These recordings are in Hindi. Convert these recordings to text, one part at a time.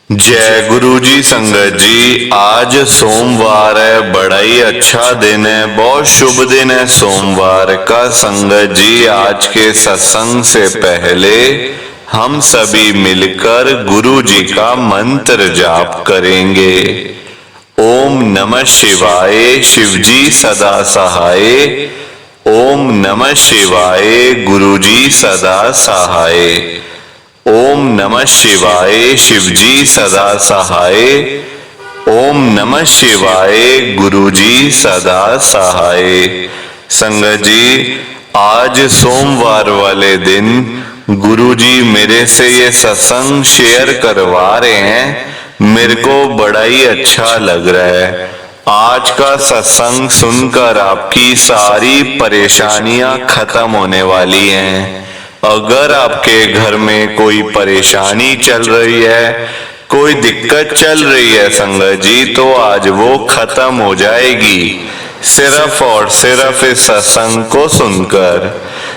जय गुरु जी। संगत जी, आज सोमवार है, बड़ा ही अच्छा दिन है, बहुत शुभ दिन है सोमवार का। संगत जी, आज के सत्संग से पहले हम सभी मिलकर गुरु जी का मंत्र जाप करेंगे। ओम नमः शिवाय, शिव जी सदा सहाय। ओम नमः शिवाय, गुरु जी सदा सहाय। ओम नमः शिवाय, शिव जी सदा सहाय। ओम नमः शिवाय, गुरु जी सदा सहाय। संगत जी, आज सोमवार वाले दिन गुरु जी मेरे से ये सत्संग शेयर करवा रहे हैं। मेरे को बड़ा ही अच्छा लग रहा है। आज का सत्संग सुनकर आपकी सारी परेशानियां खत्म होने वाली हैं। अगर आपके घर में कोई परेशानी चल रही है, कोई दिक्कत चल रही है संगत जी, तो आज वो खत्म हो जाएगी सिर्फ और सिर्फ इस सत्संग को सुनकर।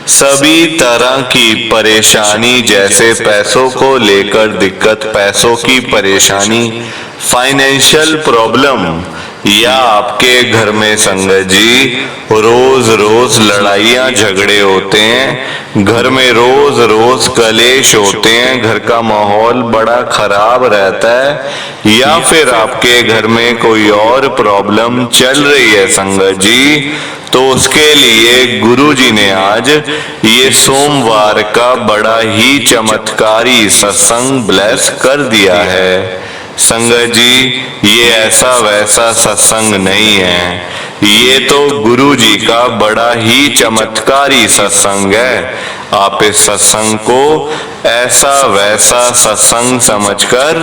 सभी तरह की परेशानी, जैसे पैसों को लेकर दिक्कत, पैसों की परेशानी, फाइनेंशियल प्रॉब्लम, या आपके घर में संगत जी रोज रोज लड़ाइयां झगड़े होते हैं, घर में रोज रोज कलेश होते हैं, घर का माहौल बड़ा खराब रहता है, या फिर आपके घर में कोई और प्रॉब्लम चल रही है संगत जी, तो उसके लिए गुरु जी ने आज ये सोमवार का बड़ा ही चमत्कारी सत्संग ब्लेस कर दिया है। संगत जी, ये ऐसा वैसा सत्संग नहीं है, ये तो गुरु जी का बड़ा ही चमत्कारी सत्संग है। आप इस सत्संग को ऐसा वैसा सत्संग समझकर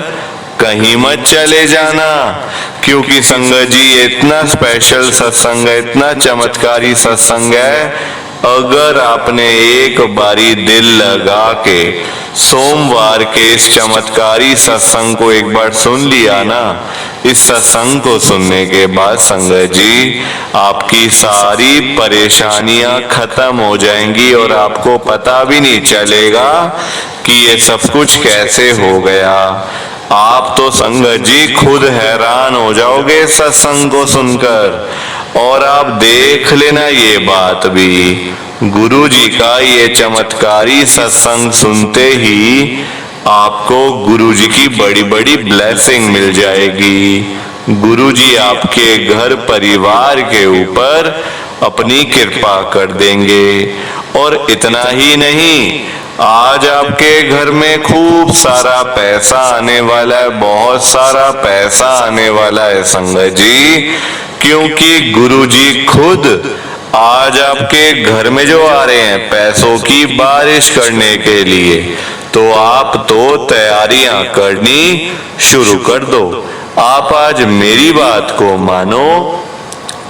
कहीं मत चले जाना, क्योंकि संगत जी ये इतना स्पेशल सत्संग है, इतना चमत्कारी सत्संग है। अगर आपने एक बारी दिल लगा के सोमवार के इस चमत्कारी सत्संग को एक बार सुन लिया ना, इस सत्संग को सुनने के बाद संगत जी आपकी सारी परेशानियां खत्म हो जाएंगी और आपको पता भी नहीं चलेगा कि ये सब कुछ कैसे हो गया। आप तो संगत जी खुद हैरान हो जाओगे सत्संग को सुनकर। और आप देख लेना ये बात भी, गुरु जी का ये चमत्कारी सत्संग सुनते ही आपको गुरु जी की बड़ी बड़ी ब्लेसिंग मिल जाएगी। गुरु जी आपके घर परिवार के ऊपर अपनी कृपा कर देंगे। और इतना ही नहीं, आज आपके घर में खूब सारा पैसा आने वाला है, बहुत सारा पैसा आने वाला है संगत जी, क्योंकि गुरु जी खुद आज आपके घर में जो आ रहे हैं पैसों की बारिश करने के लिए। तो आप तो तैयारियां करनी शुरू कर दो। आप आज मेरी बात को मानो,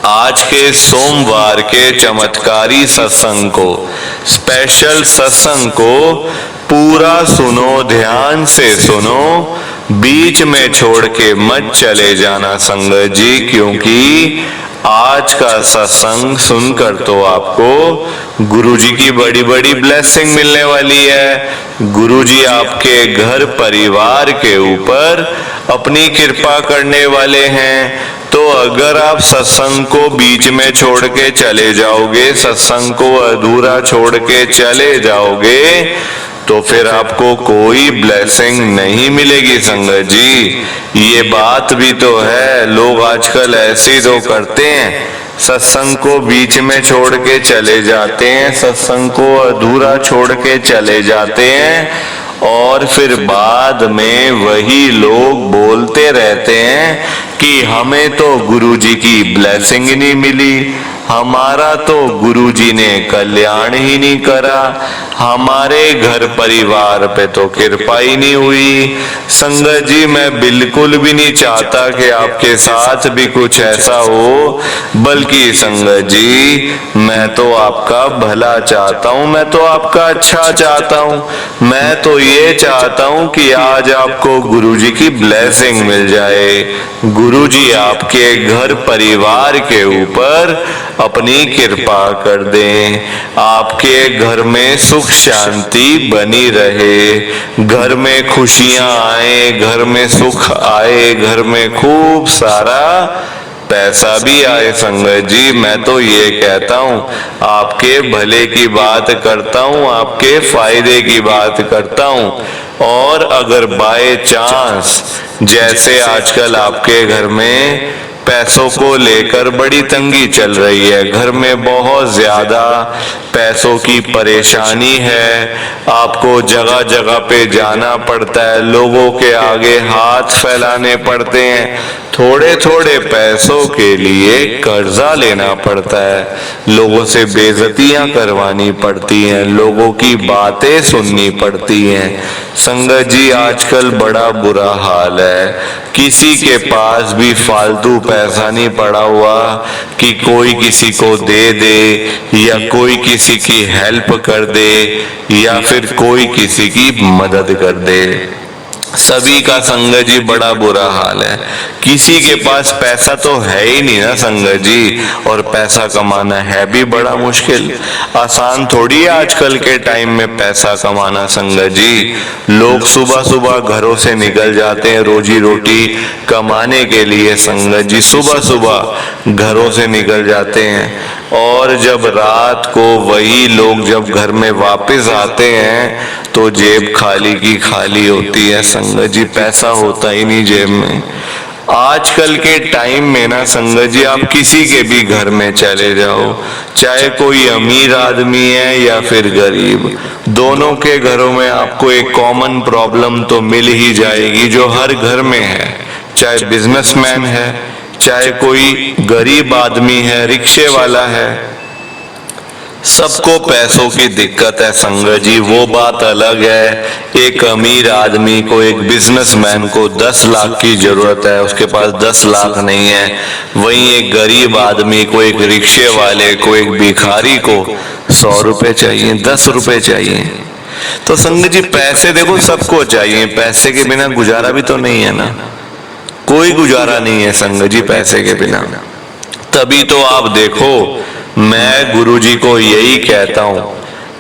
आज के सोमवार के चमत्कारी सत्संग को, स्पेशल सत्संग को पूरा सुनो, ध्यान से सुनो, बीच में छोड़ के मत चले जाना संगत जी, क्योंकि आज का सत्संग सुनकर तो आपको गुरु जी की बड़ी बड़ी ब्लेसिंग मिलने वाली है। गुरु जी आपके घर परिवार के ऊपर अपनी कृपा करने वाले हैं। तो अगर आप सत्संग को बीच में छोड़ के चले जाओगे, सत्संग को अधूरा छोड़ के चले जाओगे, तो फिर आपको कोई ब्लेसिंग नहीं मिलेगी संगत जी। ये बात भी तो है, लोग आजकल ऐसे तो करते हैं, सत्संग को बीच में छोड़ के चले जाते हैं, सत्संग को अधूरा छोड़ के चले जाते हैं, और फिर बाद में वही लोग बोलते रहते हैं कि हमें तो गुरु जी की ब्लेसिंग ही नहीं मिली, हमारा तो गुरु जी ने कल्याण ही नहीं करा, हमारे घर परिवार पे तो कृपा ही नहीं हुई। संगत जी, मैं बिल्कुल भी नहीं चाहता कि आपके साथ भी कुछ ऐसा हो, बल्कि संगत जी मैं तो आपका भला चाहता हूँ, मैं तो आपका अच्छा चाहता हूँ। मैं तो ये चाहता हूँ कि आज आपको गुरु जी की ब्लेसिंग मिल जाए, गुरु जी आपके घर परिवार के ऊपर अपनी कृपा कर दें। आपके घर में सुख शांति बनी रहे, घर में खुशियां आए, घर में सुख आए, घर में खूब सारा पैसा भी आए। संगत जी मैं तो ये कहता हूँ, आपके भले की बात करता हूँ, आपके फायदे की बात करता हूँ। और अगर बाय चांस जैसे आजकल आपके घर में पैसों को लेकर बड़ी तंगी चल रही है, घर में बहुत ज्यादा पैसों की परेशानी है, आपको जगह जगह पे जाना पड़ता है, लोगों के आगे हाथ फैलाने पड़ते हैं, थोड़े थोड़े पैसों के लिए कर्जा लेना पड़ता है, लोगों से बेइज्जतियां करवानी पड़ती हैं, लोगों की बातें सुननी पड़ती हैं। संगत जी आजकल बड़ा बुरा हाल है, किसी के पास भी फालतू पैसा नहीं पड़ा हुआ कि कोई किसी को दे दे या कोई किसी की हेल्प कर दे या फिर कोई किसी की मदद कर दे। सभी का संगत जी बड़ा बुरा हाल है, किसी के पास पैसा तो है ही नहीं ना संगत जी, और पैसा कमाना है भी बड़ा मुश्किल, आसान थोड़ी है आजकल के टाइम में पैसा कमाना। संगत जी लोग सुबह सुबह घरों से निकल जाते हैं रोजी रोटी कमाने के लिए, संगत जी सुबह सुबह घरों से निकल जाते हैं, और जब रात को वही लोग जब घर में वापस आते हैं तो जेब खाली की खाली होती है। संगत जी पैसा होता ही नहीं जेब में। आजकल के टाइम में ना संगत जी आप किसी के भी घर में चले जाओ, चाहे कोई अमीर आदमी है या फिर गरीब, दोनों के घरों में आपको एक कॉमन प्रॉब्लम तो मिल ही जाएगी जो हर घर में है, चाहे बिजनेसमैन है, चाहे कोई गरीब आदमी है, रिक्शे वाला है, सबको पैसों की दिक्कत है। संगत जी वो बात अलग है, एक अमीर आदमी को, एक बिजनेसमैन को 10 लाख की जरूरत है, उसके पास 10 लाख नहीं है, वहीं एक गरीब आदमी को, एक रिक्शे वाले को, एक भिखारी को 100 रुपए चाहिए, 10 रुपए चाहिए। तो संगत जी पैसे देखो सबको चाहिए, पैसे के बिना गुजारा भी तो नहीं है ना, कोई गुजारा नहीं है संगत जी पैसे के बिना। तभी तो आप देखो मैं गुरुजी को यही कहता हूं,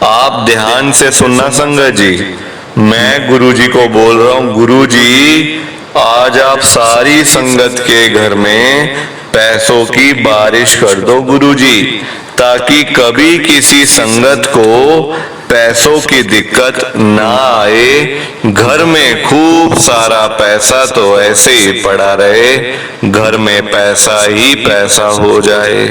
आप ध्यान से सुनना संगत जी, मैं गुरुजी को बोल रहा हूं, गुरुजी आज आप सारी संगत के घर में पैसों की बारिश कर दो गुरुजी, ताकि कभी किसी संगत को पैसों की दिक्कत ना आए, घर में खूब सारा पैसा तो ऐसे ही पड़ा रहे, घर में पैसा ही पैसा हो जाए।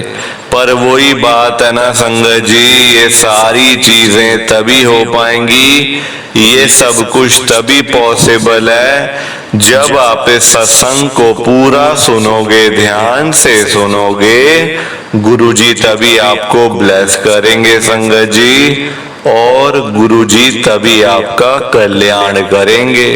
पर वही बात है ना संगत जी, ये सारी चीजें तभी हो पाएंगी, ये सब कुछ तभी पॉसिबल है जब आप इस सत्संग को पूरा सुनोगे, ध्यान से सुनोगे, गुरुजी तभी आपको ब्लेस करेंगे संगत जी, और गुरुजी तभी आपका कल्याण करेंगे।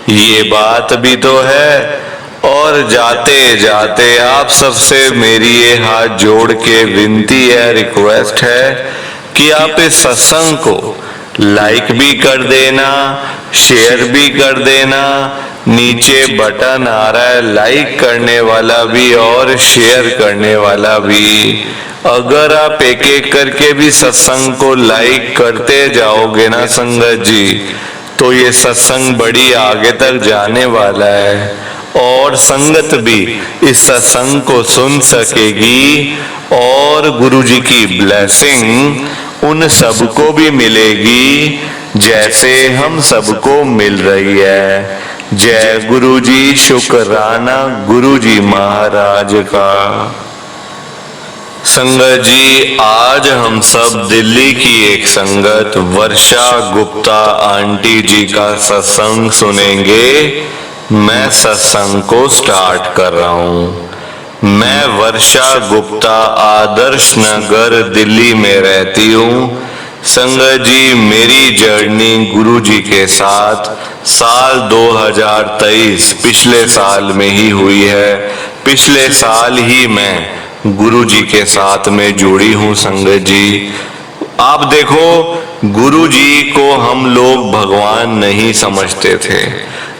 ये बात भी तो है। और जाते जाते आप सबसे मेरी ये हाथ जोड़ के विनती है, रिक्वेस्ट है कि आप इस सत्संग को लाइक भी कर देना, शेयर भी कर देना, नीचे बटन आ रहा है लाइक करने वाला भी और शेयर करने वाला भी। अगर आप एक एक करके भी सत्संग को लाइक करते जाओगे ना संगत जी, तो ये सत्संग बड़ी आगे तक जाने वाला है, और संगत भी इस सत्संग को सुन सकेगी, और गुरुजी की ब्लेसिंग उन सबको भी मिलेगी जैसे हम सबको मिल रही है। जय गुरुजी, शुक्राना गुरुजी महाराज का। संगत जी आज हम सब दिल्ली की एक संगत वर्षा गुप्ता आंटी जी का सत्संग सुनेंगे। मैं सत्संग को स्टार्ट कर रहा हूँ। मैं वर्षा गुप्ता आदर्श नगर दिल्ली में रहती हूँ। संगत जी मेरी जर्नी गुरुजी के साथ साल 2023 पिछले साल में ही हुई है। पिछले साल ही मैं गुरुजी के साथ में जुड़ी हूँ। संगत जी आप देखो, गुरुजी को हम लोग भगवान नहीं समझते थे,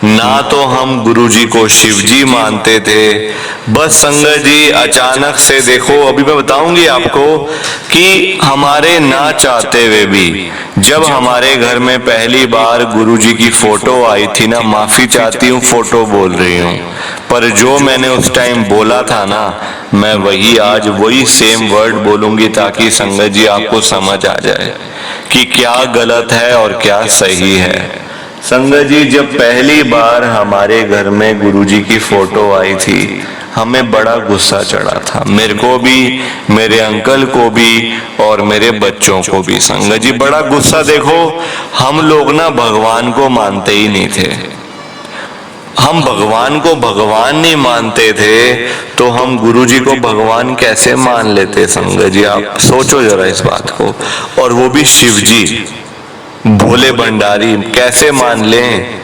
ना तो हम गुरुजी को शिव जी मानते थे। बस संगत जी अचानक से देखो, अभी मैं बताऊंगी आपको कि हमारे ना चाहते हुए भी जब हमारे घर में पहली बार गुरुजी की फोटो आई थी ना, माफी चाहती हूँ फोटो बोल रही हूँ, पर जो मैंने उस टाइम बोला था ना, मैं वही आज वही सेम वर्ड बोलूंगी ताकि संगत जी आपको समझ आ जाए कि क्या गलत है और क्या सही है। संगत जी जब पहली बार हमारे घर में गुरुजी की फोटो आई थी, हमें बड़ा गुस्सा चढ़ा था, मेरे को भी, मेरे अंकल को भी और मेरे बच्चों को भी। संगत जी बड़ा गुस्सा, देखो हम लोग ना भगवान को मानते ही नहीं थे, हम भगवान को भगवान नहीं मानते थे तो हम गुरुजी को भगवान कैसे मान लेते। संगत जी आप सोचो जरा इस बात को, और वो भी शिव जी भोले भंडारी कैसे मान लें।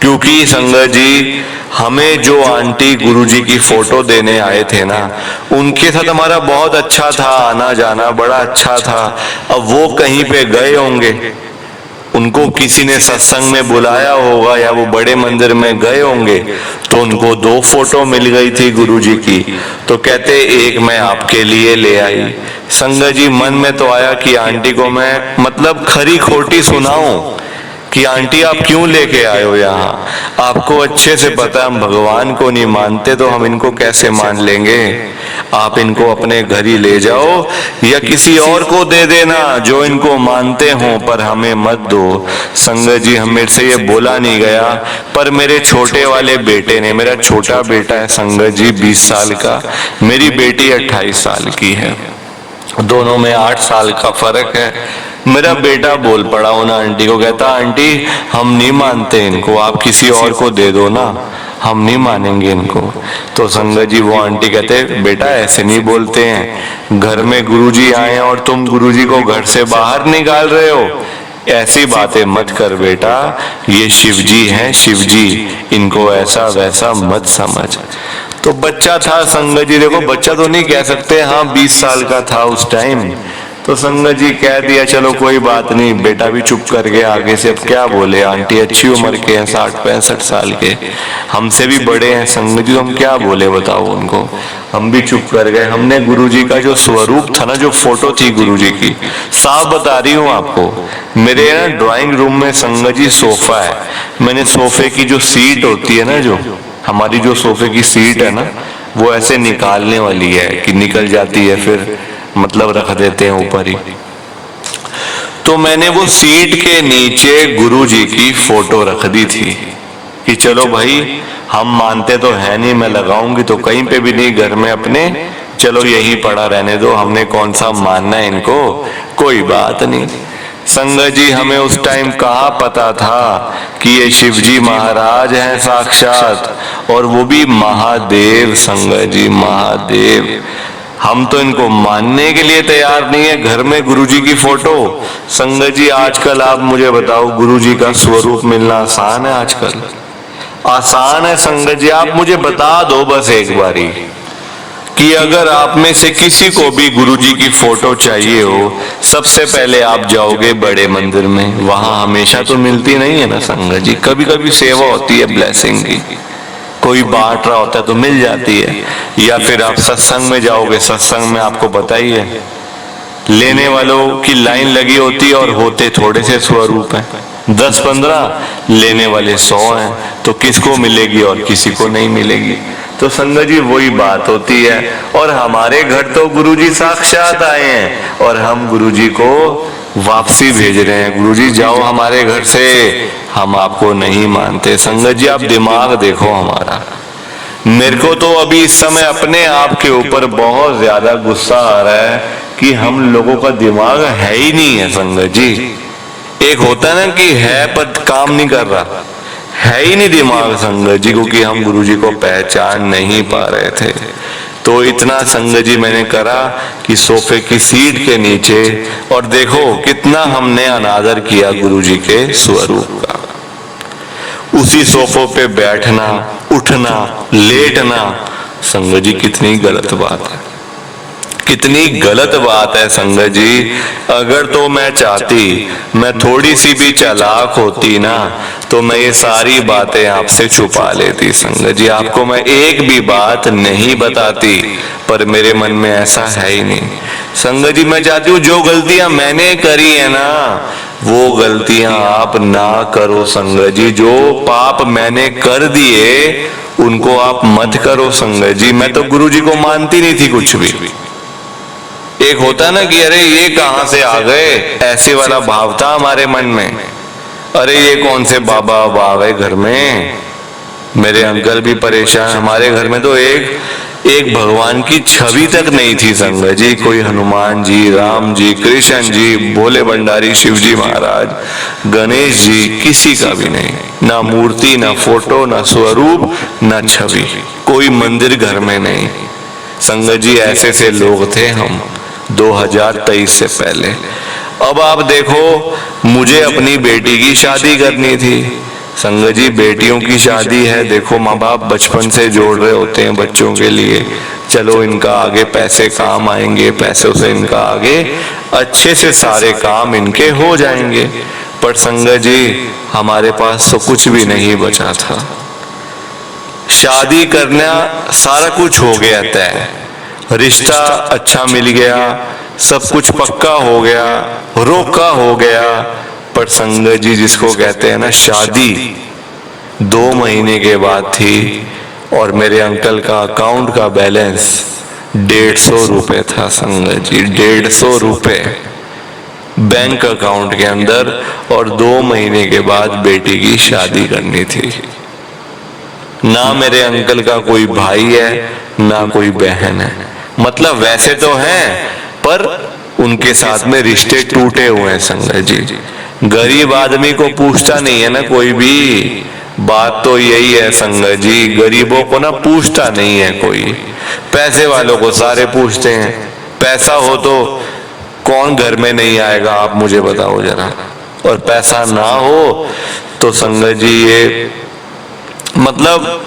क्योंकि संगत जी हमें जो आंटी गुरुजी की फोटो देने आए थे ना, उनके साथ हमारा बहुत अच्छा था, आना जाना बड़ा अच्छा था। अब वो कहीं पे गए होंगे, उनको किसी ने सत्संग में बुलाया होगा या वो बड़े मंदिर में गए होंगे, तो उनको 2 फोटो मिल गई थी गुरुजी की, तो कहते एक मैं आपके लिए ले आई। संगत जी मन में तो आया कि आंटी को मैं मतलब खरी खोटी सुनाऊं कि आंटी आप क्यों लेके आए हो यहाँ, आपको अच्छे से पता है हम भगवान को नहीं मानते तो हम इनको कैसे मान लेंगे, आप इनको अपने घर ही ले जाओ या किसी और को दे देना जो इनको मानते हो, पर हमें मत दो। संगत जी हम मेरे से ये बोला नहीं गया, पर मेरे छोटे वाले बेटे ने, मेरा छोटा बेटा है संगत जी 20 साल का, मेरी बेटी 28 साल की है, दोनों में 8 साल का फर्क है। मेरा बेटा बोल पड़ा उन आंटी को, कहता आंटी हम नहीं मानते इनको, आप किसी और को दे दो ना, हम नहीं मानेंगे इनको। तो संगत जी वो आंटी कहते बेटा ऐसे नहीं बोलते हैं, घर में गुरुजी आए और तुम गुरुजी को घर से बाहर निकाल रहे हो, ऐसी बातें मत कर बेटा, ये शिव जी हैं, शिव जी, इनको ऐसा वैसा मत समझ। तो बच्चा था संगत जी, देखो बच्चा तो नहीं कह सकते, हाँ 20 साल का था उस टाइम, तो संगत जी कह दिया चलो कोई बात नहीं, बेटा भी चुप कर गया। आगे से अब क्या बोले, आंटी अच्छी उम्र के हैं 60-65 साल के, हमसे भी बड़े हैं संगत जी, तो हम क्या बोले बताओ उनको, हम भी चुप कर गए। हमने गुरुजी का जो स्वरूप था ना, जो फोटो थी गुरुजी की, साफ बता रही हूँ आपको, मेरे ना ड्राइंग रूम में संगत जी सोफा है, मैंने सोफे की जो सीट होती है ना, जो हमारी जो सोफे की सीट है ना, वो ऐसे निकालने वाली है कि निकल जाती है, फिर मतलब रख देते हैं ऊपर ही। तो मैंने वो सीट के नीचे गुरुजी की फोटो रख दी थी कि चलो भाई हम मानते तो है नहीं, मैं लगाऊंगी तो कहीं पे भी नहीं, घर में अपने, चलो यही पड़ा रहने दो, हमने कौन सा मानना है इनको, कोई बात नहीं। संगत जी हमें उस टाइम कहाँ पता था कि ये शिव जी महाराज हैं साक्षात, और वो भी महादेव। संगत जी महादेव, हम तो इनको मानने के लिए तैयार नहीं है, घर में गुरुजी की फोटो। संगत जी आजकल आप मुझे बताओ, गुरुजी का स्वरूप मिलना आसान है आजकल, आसान है संगत जी, आप मुझे बता दो बस एक बारी कि अगर आप में से किसी को भी गुरुजी की फोटो चाहिए हो, सबसे पहले आप जाओगे बड़े मंदिर में, वहां हमेशा तो मिलती नहीं है ना संगत जी, कभी कभी सेवा होती है ब्लेसिंग की, कोई बांट रहा होता है तो मिल जाती है, या फिर आप सत्संग में जाओगे, सत्संग में आपको पता ही है लेने वालों की लाइन लगी होती है और होते थोड़े से स्वरूप हैं, 10-15, लेने वाले 100 हैं, तो किसको मिलेगी और किसी को नहीं मिलेगी। तो संगत जी वही बात होती है, और हमारे घर तो गुरुजी साक्षात आए हैं और हम गुरुजी को वापसी भेज रहे हैं, गुरुजी जाओ हमारे घर से, हम आपको नहीं मानते। संगत जी आप दिमाग देखो हमारा, मेरे को तो अभी इस समय अपने आप के ऊपर बहुत ज्यादा गुस्सा आ रहा है कि हम लोगों का दिमाग है ही नहीं है संगत जी। एक होता है ना कि है पर काम नहीं कर रहा, है ही नहीं दिमाग संगत जी, क्योंकि हम गुरुजी को पहचान नहीं पा रहे थे। तो इतना संगत जी मैंने करा कि सोफे की सीट के नीचे, और देखो कितना हमने अनादर किया गुरुजी के स्वरूप का, उसी सोफों पे बैठना, उठना, लेटना, संगत जी कितनी गलत बात है। कितनी गलत बात है संगत जी। अगर तो मैं चाहती, मैं थोड़ी सी भी चालाक होती ना, तो मैं ये सारी बातें आपसे छुपा लेती संगत जी। आपको मैं एक भी बात नहीं बताती, पर मेरे मन में ऐसा है ही नहीं संगत जी। मैं चाहती हूँ जो गलतियां मैंने करी है ना, वो गलतियां आप ना करो संगत जी। जो पाप मैंने कर दिए उनको आप मत करो संगत जी। मैं तो गुरु जी को मानती नहीं थी कुछ भी। एक होता ना कि अरे ये कहां से आ गए, ऐसे वाला भाव था हमारे मन में। अरे ये कौन से बाबा आ गए घर में, मेरे अंकल भी परेशान। हमारे घर में तो एक भगवान की छवि तक नहीं थी संगत जी। कोई हनुमान जी, राम जी, कृष्ण जी, भोले भंडारी, शिव जी महाराज, गणेश जी, किसी का भी नहीं। ना मूर्ति, ना फोटो, ना स्वरूप, ना छवि, कोई मंदिर घर में नहीं संगत जी। ऐसे से लोग थे हम 2023 से पहले। अब आप देखो, मुझे अपनी बेटी की शादी करनी थी संगत जी। बेटियों की शादी है, देखो माँ बाप बचपन से जोड़ रहे होते हैं बच्चों के लिए। चलो इनका आगे पैसे काम आएंगे, पैसों से इनका आगे अच्छे से सारे काम इनके हो जाएंगे। पर संगत जी हमारे पास तो कुछ भी नहीं बचा था। शादी करना सारा कुछ हो गया तय, रिश्ता अच्छा मिल गया, सब कुछ पक्का हो गया, रोका हो गया। पर संगत जी जिसको कहते हैं ना शादी, 2 महीने के बाद थी और मेरे अंकल का अकाउंट का बैलेंस 150 रुपए था संगत जी। 150 रुपए बैंक अकाउंट के अंदर, और 2 महीने के बाद बेटी की शादी करनी थी। ना मेरे अंकल का कोई भाई है, ना कोई बहन है। मतलब वैसे तो हैं, पर उनके साथ में रिश्ते टूटे हुए हैं संगत जी। गरीब आदमी को पूछता नहीं है ना कोई भी। बात तो यही है संगत जी, गरीबों को ना पूछता नहीं है कोई। पैसे वालों को सारे पूछते हैं। पैसा हो तो कौन घर में नहीं आएगा, आप मुझे बताओ जरा। और पैसा ना हो तो संगत जी ये मतलब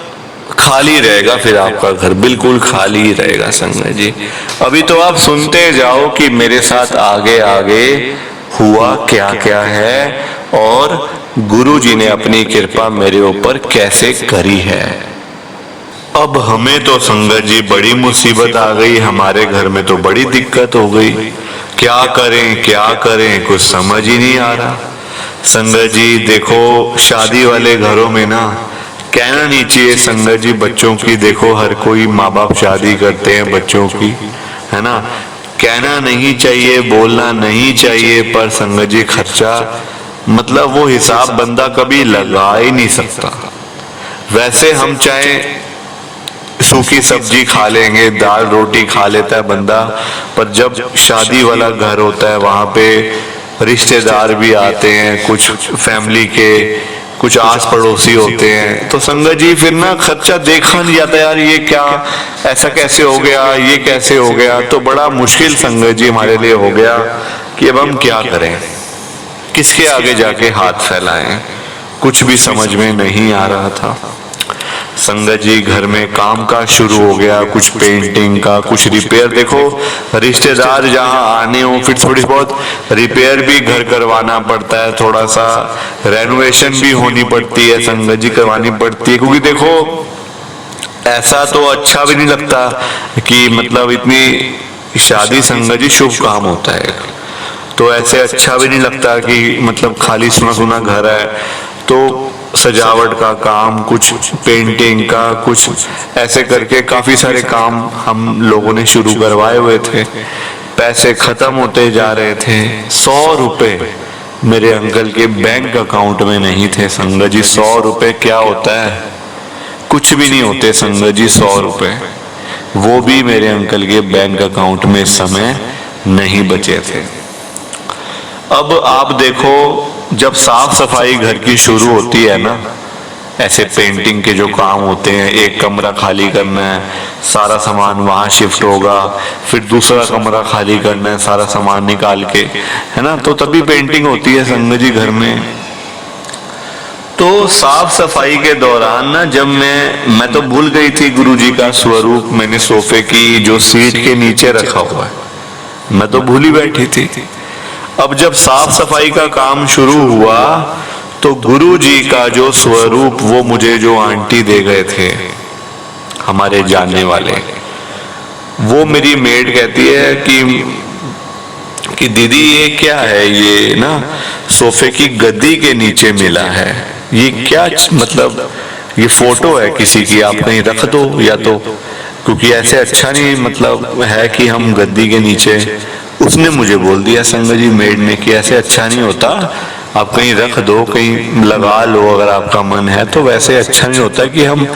खाली रहेगा, फिर आपका घर बिल्कुल खाली ही रहेगा संगत जी। अभी तो आप सुनते जाओ कि मेरे साथ आगे आगे हुआ क्या क्या है, और गुरु जी ने अपनी कृपा मेरे ऊपर कैसे करी है। अब हमें तो संगत जी बड़ी मुसीबत आ गई, हमारे घर में तो बड़ी दिक्कत हो गई। क्या करें कुछ समझ ही नहीं आ रहा संगत जी। देखो शादी वाले घरों में ना कहना नहीं चाहिए संगत जी बच्चों की। देखो हर कोई माँ बाप शादी करते हैं बच्चों की, है ना। कहना नहीं चाहिए, बोलना नहीं चाहिए, पर संगत जी खर्चा मतलब वो हिसाब बंदा कभी लगा ही नहीं सकता। वैसे हम चाहे सूखी सब्जी खा लेंगे, दाल रोटी खा लेता है बंदा, पर जब शादी वाला घर होता है वहां पे रिश्तेदार भी आते हैं, कुछ फैमिली के, कुछ आस पड़ोसी होते हैं, तो संगत जी फिर ना खर्चा देखा नहीं जाता। यार ये क्या, ऐसा कैसे हो गया, ये कैसे हो गया। तो बड़ा मुश्किल संगत जी हमारे लिए हो गया कि अब हम क्या करें, किसके आगे जाके हाथ फैलाएं। कुछ भी समझ में नहीं आ रहा था संगत जी। घर में काम का शुरू हो गया, कुछ पेंटिंग का, कुछ रिपेयर। देखो रिश्तेदार जहां आने हो, फिर थोड़ी बहुत रिपेयर भी घर करवाना पड़ता है, थोड़ा सा रेनोवेशन भी होनी पड़ती है संगत जी, करवानी पड़ती है। क्योंकि देखो ऐसा तो अच्छा भी नहीं लगता कि मतलब इतनी शादी संगत जी शुभ काम होता है, तो ऐसे अच्छा भी नहीं लगता कि मतलब खाली सुना सुना घर है। तो सजावट का काम, कुछ पेंटिंग का, कुछ ऐसे करके काफी सारे काम हम लोगों ने शुरू करवाए हुए थे। पैसे खत्म होते जा रहे थे। 100 रुपए मेरे अंकल के बैंक अकाउंट में नहीं थे संगत जी। 100 रुपए क्या होता है, कुछ भी नहीं होते संगत जी 100 रुपए। वो भी मेरे अंकल के बैंक अकाउंट में इस समय नहीं बचे थे। अब आप देखो जब साफ सफाई घर की शुरू होती है ना, ऐसे पेंटिंग के जो काम होते हैं, एक कमरा खाली करना है, सारा सामान वहां शिफ्ट होगा, फिर दूसरा कमरा खाली करना है सारा सामान निकाल के, है ना। तो तभी पेंटिंग होती है संगत जी घर में। तो साफ सफाई के दौरान ना, जब मैं तो भूल गई थी गुरुजी का स्वरूप मैंने सोफे की जो सीट के नीचे रखा हुआ है, मैं तो भूल ही बैठी थी। अब जब साफ सफाई का काम शुरू हुआ तो गुरुजी का जो स्वरूप वो मुझे जो आंटी दे गए थे हमारे जानने वाले, वो मेरी मेड कहती है कि दीदी ये क्या है, ये ना सोफे की गद्दी के नीचे मिला है, ये क्या मतलब ये फोटो है किसी की, आप कहीं रख दो या तो, क्योंकि ऐसे अच्छा नहीं मतलब है कि हम गद्दी के नीचे। उसने मुझे बोल दिया संगत जी मेड ने कि ऐसे अच्छा नहीं होता, आप कहीं रख दो, कहीं लगा लो अगर आपका मन है, तो वैसे अच्छा नहीं होता कि हम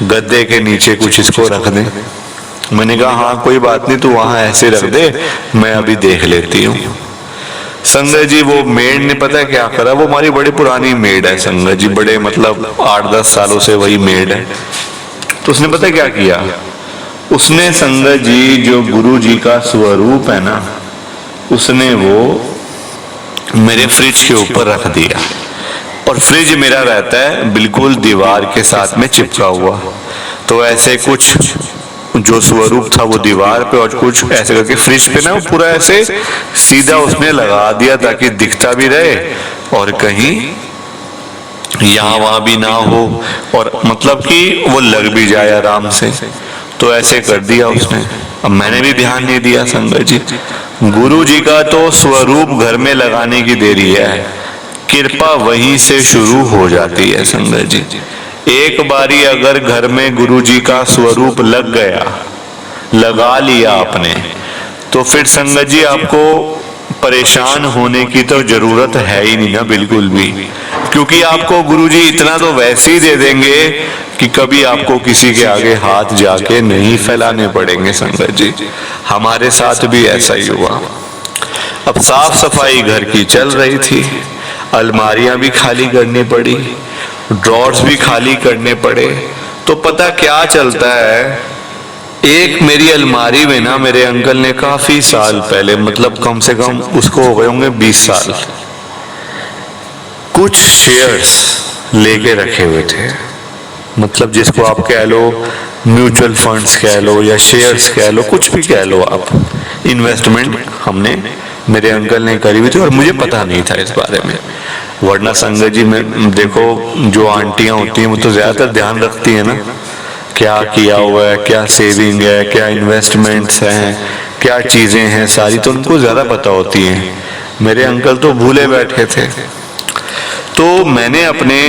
गद्दे के नीचे कुछ इसको रख दें। मैंने कहा हाँ कोई बात नहीं, तू वहां ऐसे रख दे, मैं अभी देख लेती हूँ। संगत जी वो मेड ने पता है क्या करा, वो हमारी बड़ी पुरानी मेड है संगत जी, बड़े मतलब 8-10 सालों से वही मेड है। तो उसने पता क्या किया, उसने संगत जी जो गुरु जी का स्वरूप है ना, उसने वो मेरे फ्रिज के ऊपर रख दिया। और फ्रिज मेरा रहता है बिल्कुल दीवार के साथ में चिपका हुआ, तो ऐसे कुछ जो स्वरूप था वो दीवार पे और कुछ ऐसे करके फ्रिज पे ना पूरा ऐसे सीधा उसने लगा दिया ताकि दिखता भी रहे और कहीं यहाँ वहां भी ना हो, और मतलब कि वो लग भी जाए आराम से। तो ऐसे कर दिया उसने। अब मैंने भी ध्यान नहीं दिया संगत जी। गुरु जी का तो स्वरूप घर में लगाने की देरी है, कृपा वहीं से शुरू हो जाती है संगत जी। एक बारी अगर घर में गुरु जी का स्वरूप लग गया, लगा लिया आपने, तो फिर संगत जी आपको परेशान होने की तो जरूरत है ही नहीं ना बिल्कुल भी, क्योंकि आपको गुरुजी इतना तो वैसे ही दे देंगे कि कभी आपको किसी के आगे हाथ जाके नहीं फैलाने पड़ेंगे संगत जी। हमारे साथ भी ऐसा ही हुआ। अब साफ सफाई घर की चल रही थी, अलमारियां भी खाली करनी पड़ी, ड्रॉर्स भी खाली करने पड़े। तो पता क्या चलता है, एक मेरी अलमारी में ना मेरे अंकल ने काफी साल पहले, मतलब कम से कम उसको हो गए होंगे 20 साल, कुछ शेयर्स लेके रखे हुए थे। मतलब जिसको आप कह लो म्यूचुअल फंड्स कह लो या शेयर्स कह लो, कुछ भी कह लो आप, इन्वेस्टमेंट हमने मेरे अंकल ने करी हुई थी और मुझे पता नहीं था इस बारे में। वरना संगत जी में देखो जो आंटियां होती हैं वो तो ज्यादातर ध्यान रखती है ना, क्या किया हुआ है, क्या सेविंग है, क्या इन्वेस्टमेंट्स हैं, क्या चीजें हैं, सारी तो उनको ज्यादा पता होती हैं। मेरे अंकल तो भूले बैठे थे। तो मैंने अपने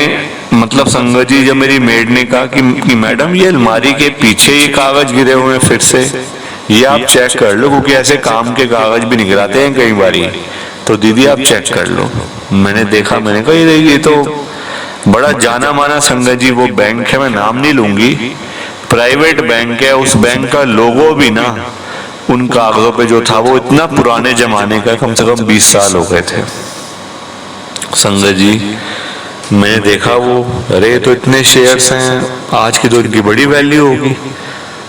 मतलब संगत जी जब मेरी मेड ने कहा कि मैडम ये अलमारी के पीछे ये कागज गिरे हुए हैं फिर से, ये आप चेक कर लो, क्योंकि ऐसे काम के कागज भी निकलाते हैं कई बारी, तो दीदी आप चेक कर लो। मैंने देखा, मैंने कहा ये तो बड़ा जाना माना संगत जी वो बैंक है, मैं नाम नहीं लूंगी, प्राइवेट बैंक है, उस बैंक का लोगो भी ना उन कागजों पे जो था वो इतना पुराने जमाने का, कम से कम 20 साल हो गए थे संगत जी। मैंने देखा वो, अरे तो इतने शेयर्स हैं, आज की तो इनकी बड़ी वैल्यू होगी।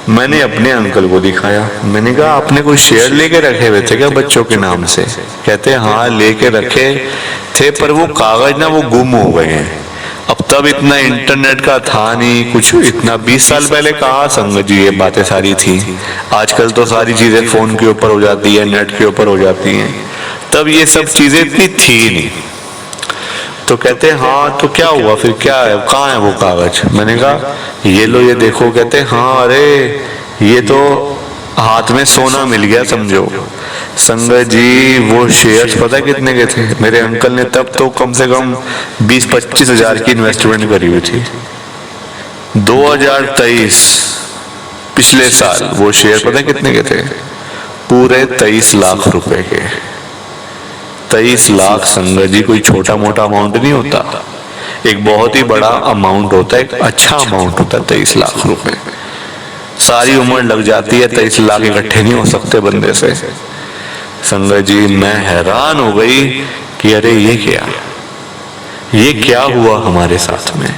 मैंने अपने अंकल को दिखाया, मैंने कहा आपने कोई शेयर लेके रखे हुए थे क्या बच्चों के नाम से? कहते हाँ लेके रखे थे, पर वो कागज ना वो गुम हो गए हैं। अब तब इतना इंटरनेट का था नहीं कुछ, इतना 20 साल पहले कहाँ संगत जी ये बातें सारी थी। आजकल तो सारी चीजें फोन के ऊपर हो जाती है, नेट के ऊपर हो जाती हैं, तब ये सब चीजें इतनी थी नहीं। तो कहते हाँ तो क्या हुआ फिर, क्या है, कहाँ है वो कागज? मैंने कहा ये लो ये देखो। कहते हाँ अरे ये तो हाथ में सोना मिल गया समझो। संगत जी वो शेयर्स पता कितने के थे? मेरे अंकल ने तब तो कम से कम 20-25 हजार की इन्वेस्टमेंट करी हुई थी। 2023 पिछले साल वो शेयर पता कितने के थे? पूरे 23 लाख रुपए के। 23 लाख संगत जी कोई छोटा मोटा अमाउंट नहीं होता, एक बहुत ही बड़ा अमाउंट होता है, एक अच्छा अमाउंट होता है 23 लाख रुपए। सारी उम्र लग जाती है, 23 लाख इकट्ठे नहीं हो सकते बंदे से। संगत जी मैं हैरान हो गई कि अरे ये क्या हुआ हमारे साथ में।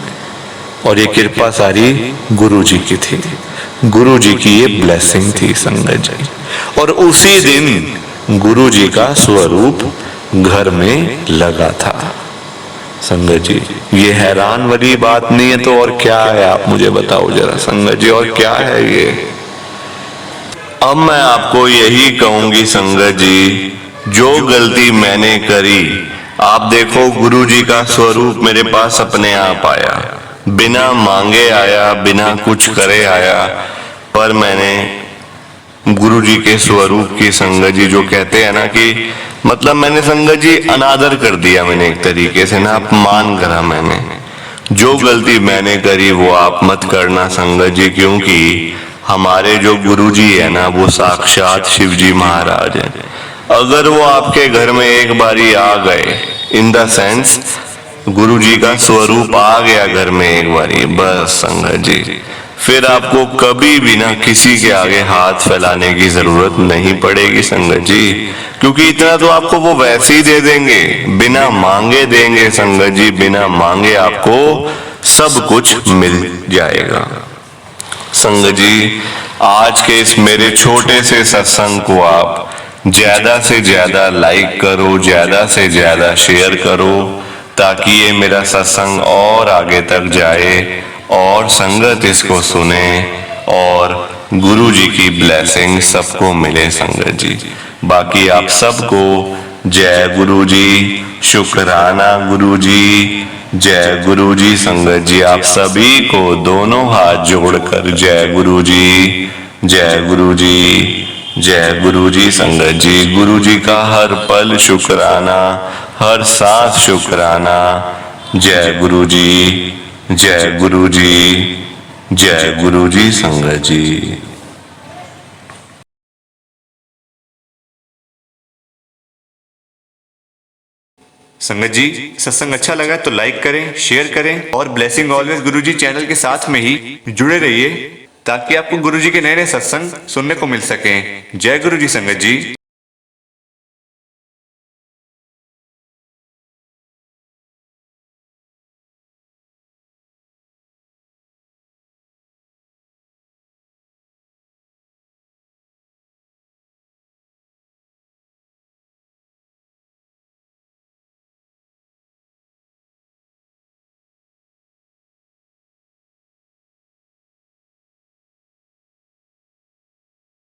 और ये कृपा सारी गुरु जी की थी, गुरु जी की ये ब्लेसिंग थी संगत जी। और उसी दिन गुरु जी का स्वरूप घर में लगा था संगत जी ये हैरान वाली बात नहीं है तो और क्या है, आप मुझे बताओ जरा संगत जी, और क्या है ये। अब मैं आपको यही कहूंगी संगत जी, जो गलती मैंने करी, आप देखो गुरु जी का स्वरूप मेरे पास अपने आप आया, बिना मांगे आया, बिना कुछ करे आया, पर मैंने गुरु जी के स्वरूप की संगत जी जो कहते हैं ना कि मतलब मैंने संगत जी अनादर कर दिया, मैंने एक तरीके से ना अपमान करा मैंने। जो गलती मैंने करी वो आप मत करना संगत जी, क्योंकि हमारे जो गुरु जी है ना वो साक्षात शिव जी महाराज है। अगर वो आपके घर में एक बारी आ गए, इन द सेंस गुरु जी का स्वरूप आ गया घर में एक बारी, बस संगत जी फिर आपको कभी भी ना किसी के आगे हाथ फैलाने की जरूरत नहीं पड़ेगी संगत जी, क्योंकि इतना तो आपको वो वैसे ही दे देंगे, बिना मांगे देंगे संगत जी, बिना मांगे आपको सब कुछ मिल जाएगा। संगत जी आज के इस मेरे छोटे से सत्संग को आप ज्यादा से ज्यादा लाइक करो, ज्यादा से ज्यादा शेयर करो, ताकि ये मेरा सत्संग और आगे तक जाए और संगत इसको सुने और गुरु जी की ब्लेसिंग सबको मिले संगत जी। बाकी आप सबको जय गुरु जी, शुक्राना गुरु जी, जय गुरु जी संगत जी। आप सभी को दोनों हाथ जोड़कर जय गुरु जी, जय गुरु जी, जय गुरु जी संगत जी। गुरु जी का हर पल शुक्राना, हर सांस शुक्राना। जय गुरु जी, जय गुरु जी, जय गुरु जी संगत जी। संगत जी सत्संग अच्छा लगा तो लाइक करें, शेयर करें और ब्लेसिंग ऑलवेज गुरुजी चैनल के साथ में ही जुड़े रहिए, ताकि आपको गुरुजी के नए नए सत्संग सुनने को मिल सकें। जय गुरु जी संगत जी।